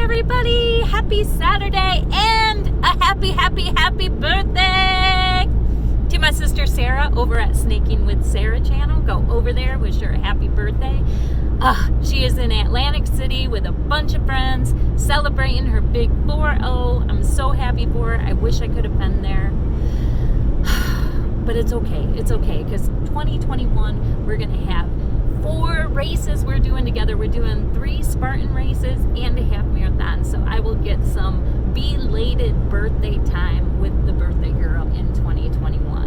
everybody! Happy Saturday and a happy birthday to my sister Sarah over at Snaking with Sarah channel. Go over there, wish her a happy birthday. She is in Atlantic City with a bunch of friends celebrating her big 4-0. I'm so happy for her. I wish I could have been there. But it's okay. It's okay because 2021 we're going to have 4 races we're doing together. We're doing 3 Spartan races and a half marathon. So I will get some belated birthday time with the birthday girl in 2021.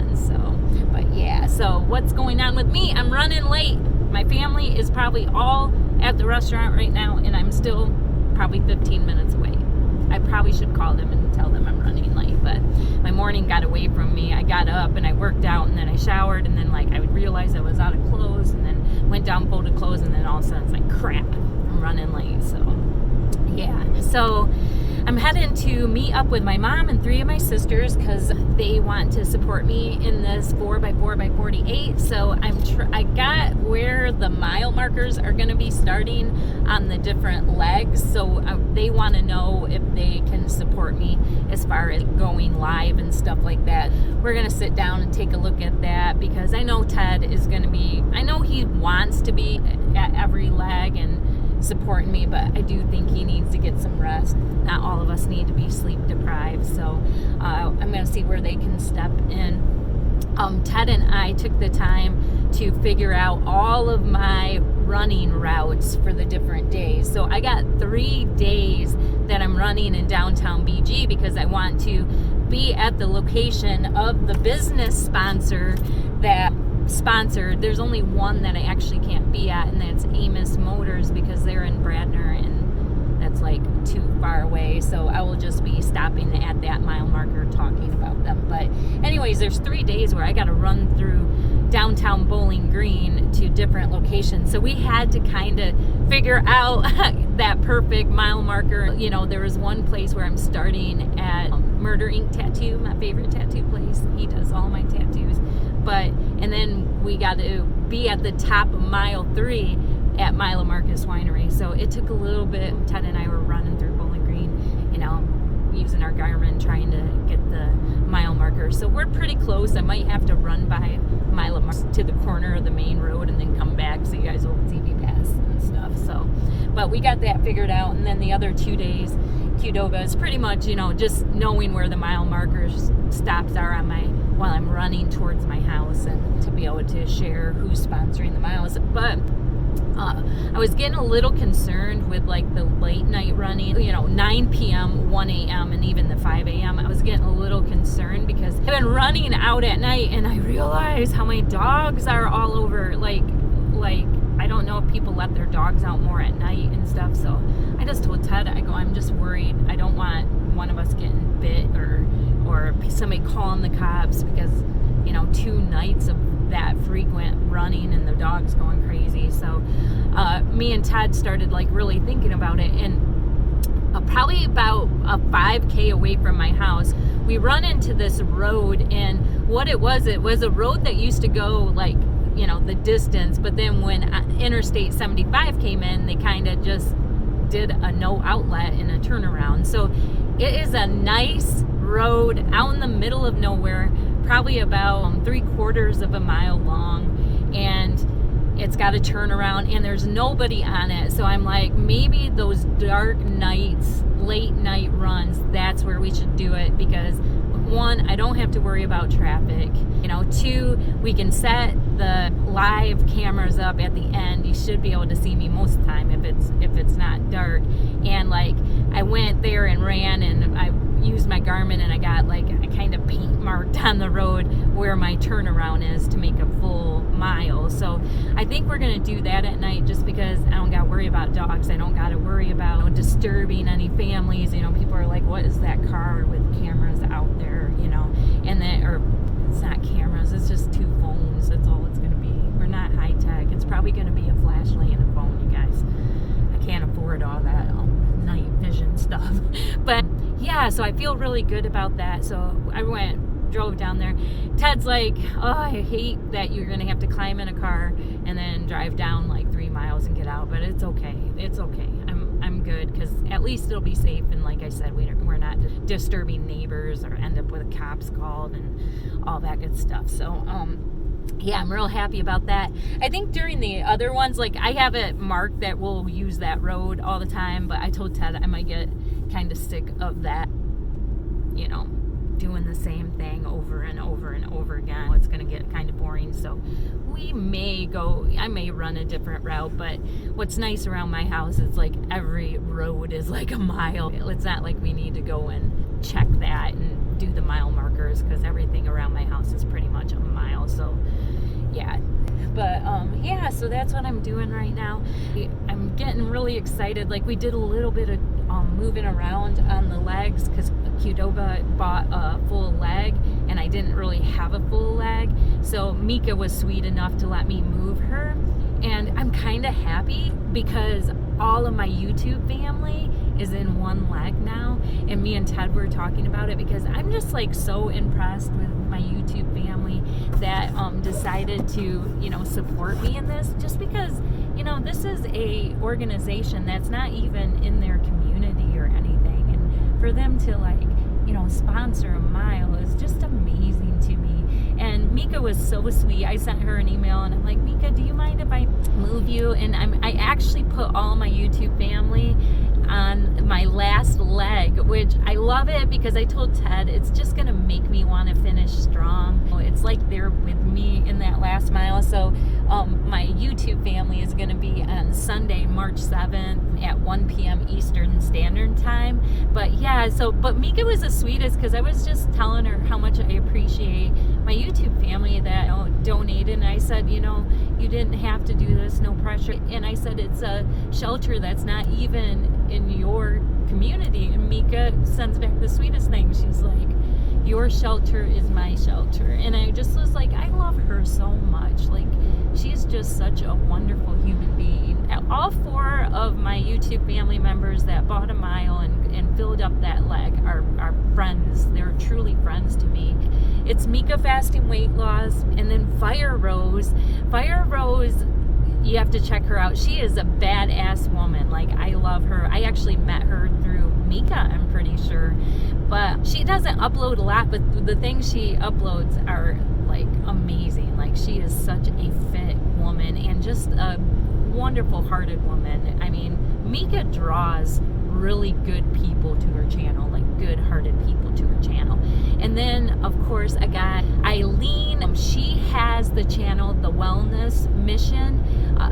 But yeah, so what's going on with me? I'm running late. My family is probably all at the restaurant right now, and I'm still probably 15 minutes away. I probably should call them and tell them I'm running late, but my morning got away from me. I got up and I worked out and then I showered, and then I would realize I was out of clothes, and then went down, folded clothes, and then all of a sudden it's like, crap, I'm running late. So yeah, so I'm heading to meet up with my mom and 3 of my sisters because they want to support me in this 4x4x48. So I got where the mile markers are going to be starting on the different legs. So they want to know if they can support me as far as going live and stuff like that. We're going to sit down and take a look at that because I know Ted is going to be, I know he wants to be at every leg and supporting me, but I do think he needs to get some rest. Not all of us need to be sleep deprived, so I'm going to see where they can step in. Ted and I took the time to figure out all of my running routes for the different days. So I got 3 days that I'm running in downtown BG because I want to be at the location of the business sponsor that sponsored. There's only one that I actually can't be at, and that's Amos Motors because they're in Bradner and that's like too far away. So I will just be stopping at that mile marker talking about them. But anyways, there's 3 days where I got to run through downtown Bowling Green to different locations. So we had to kind of figure out that perfect mile marker. You know, there was one place where I'm starting at Murder Ink Tattoo, my favorite tattoo place. He does all my tattoos. And then we got to be at the top of mile 3 at Mila Marcus Winery. So it took a little bit. Ted and I were running through Bowling Green, you know, using our Garmin, trying to get the mile marker. So we're pretty close. I might have to run by Mila to the corner of the main road and then come back so you guys will see me pass and stuff. So, but we got that figured out. And then the other 2 days, Qdoba is pretty much, you know, just knowing where the mile markers stops are on while I'm running towards my house, and to be able to share who's sponsoring the miles. But I was getting a little concerned with like the late night running, you know, 9 p.m., 1 a.m., and even the 5 a.m. I was getting a little concerned because I've been running out at night and I realize how my dogs are all over. Like I don't know if people let their dogs out more at night and stuff. So I just told Ted, I go, I'm just worried. I don't want one of us getting bit or somebody calling the cops because, you know, 2 nights of that frequent running and the dogs going crazy. So me and Ted started like really thinking about it, and probably about a 5K away from my house, we run into this road, and what it was a road that used to go like, you know, the distance, but then when Interstate 75 came in, they kind of just did a no outlet and a turnaround. So it is a nice road out in the middle of nowhere, probably about 3/4 of a mile long, and it's got a turnaround and there's nobody on it. So I'm like, maybe those dark nights, late night runs, that's where we should do it because 1, I don't have to worry about traffic. You know, 2, we can set the live cameras up at the end. You should be able to see me most of the time if it's not dark. And like I went there and ran, and I used my Garmin, and I got like a kind of paint marked on the road where my turnaround is to make a full mile. So I think we're gonna do that at night just because I don't gotta worry about dogs. I don't gotta worry about disturbing any families. You know, people are like, what is that car with cameras out there, you know? And then, or it's not cameras, it's just 2 phones. That's all it's gonna be. We're not high tech. It's probably gonna be a flashlight and a phone, you guys. I can't afford all that night vision stuff. But yeah, so I feel really good about that. So I drove down there. Ted's like, oh, I hate that you're gonna have to climb in a car and then drive down like 3 miles and get out, but it's okay. I'm good because at least it'll be safe. And like I said, we're not disturbing neighbors or end up with cops called and all that good stuff. So, yeah, I'm real happy about that. I think during the other ones, like I have it marked that we'll use that road all the time, but I told Ted I might get kind of sick of that, you know, doing the same thing over and over and over again. It's going to get kind of boring. So I may run a different route, but what's nice around my house is like every road is like a mile. It's not like we need to go and check that and do the mile markers, because everything around my house is pretty much a mile. So yeah, but yeah, so that's what I'm doing right now. I'm getting really excited. Like we did a little bit of moving around on the legs, because Qdoba bought a full leg and I didn't really have a full leg, so Mieka was sweet enough to let me move her, and I'm kind of happy because all of my YouTube family is in one leg now, and me and Ted were talking about it because I'm just like so impressed with my YouTube family that decided to, you know, support me in this, just because, you know, this is a organization that's not even in their community or anything, and for them to like, you know, sponsor a mile is just amazing to me. And Mieka was so sweet. I sent her an email and I'm like, Mieka, do you mind if I move you? And I actually put all my YouTube family on my last leg, which I love it because I told Ted it's just gonna make me want to finish strong. It's like they're with me in that last mile. So my YouTube family is gonna be on Sunday, March 7th at 1 p.m. Eastern Standard Time. But yeah, but Mieka was the sweetest, because I was just telling her how much I appreciate my YouTube family that donated, and I said, you know, you didn't have to do this, no pressure. And I said it's a shelter that's not even in your community, and Mieka sends back the sweetest thing. She's like, your shelter is my shelter. And I just was like, I love her so much. Like, she's just such a wonderful human being. All 4 of my YouTube family members that bought a mile and filled up that leg are friends. They're truly friends to me. It's Mieka Fasting Weight Loss, and then Fire Rose, you have to check her out. She is a badass woman. Like, I love her. I actually met her through Mieka, I'm pretty sure. But she doesn't upload a lot, but the things she uploads are like amazing. Like, she is such a fit woman and just a wonderful hearted woman. I mean, Mieka draws really good people to her channel, like good hearted people to her channel. And then of course I got Eileen. She has the channel The Wellness Mission.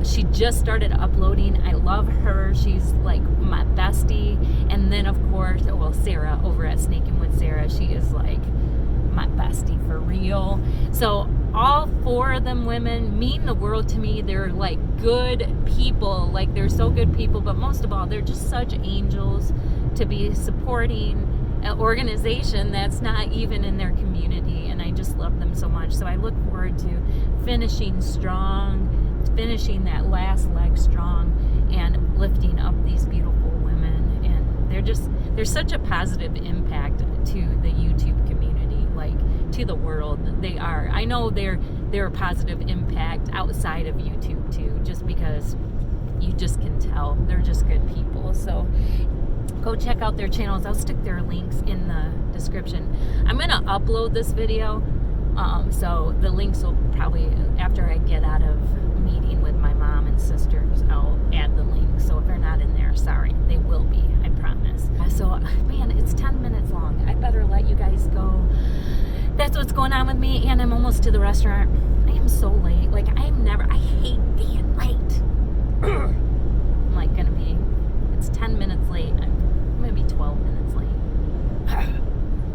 She just started uploading. I love her. She's like my bestie. And then of course, well, Sarah over at Snaking with Sarah, she is like my bestie for real. So all 4 of them women mean the world to me. They're like good people. Like, they're so good people, but most of all, they're just such angels to be supporting an organization that's not even in their community. And I just love them so much. So I look forward to finishing strong, finishing that last leg strong, and lifting up these beautiful women. And they're such a positive impact to the YouTube community, like to the world. They are. I know they're a positive impact outside of YouTube too, just because you just can tell they're just good people. So go check out their channels. I'll stick their links in the description. I'm gonna upload this video, so the links will probably, after I get out of meeting with my mom and sisters, I'll add the links. So if they're not in there, sorry, they will be, I promise. So man, it's 10 minutes long. I better let you guys go. That's what's going on with me, and I'm almost to the restaurant. I am so late. Like, I hate being late. I'm like it's 10 minutes late. I'm gonna be 12 minutes late.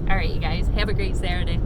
All right, you guys, have a great Saturday.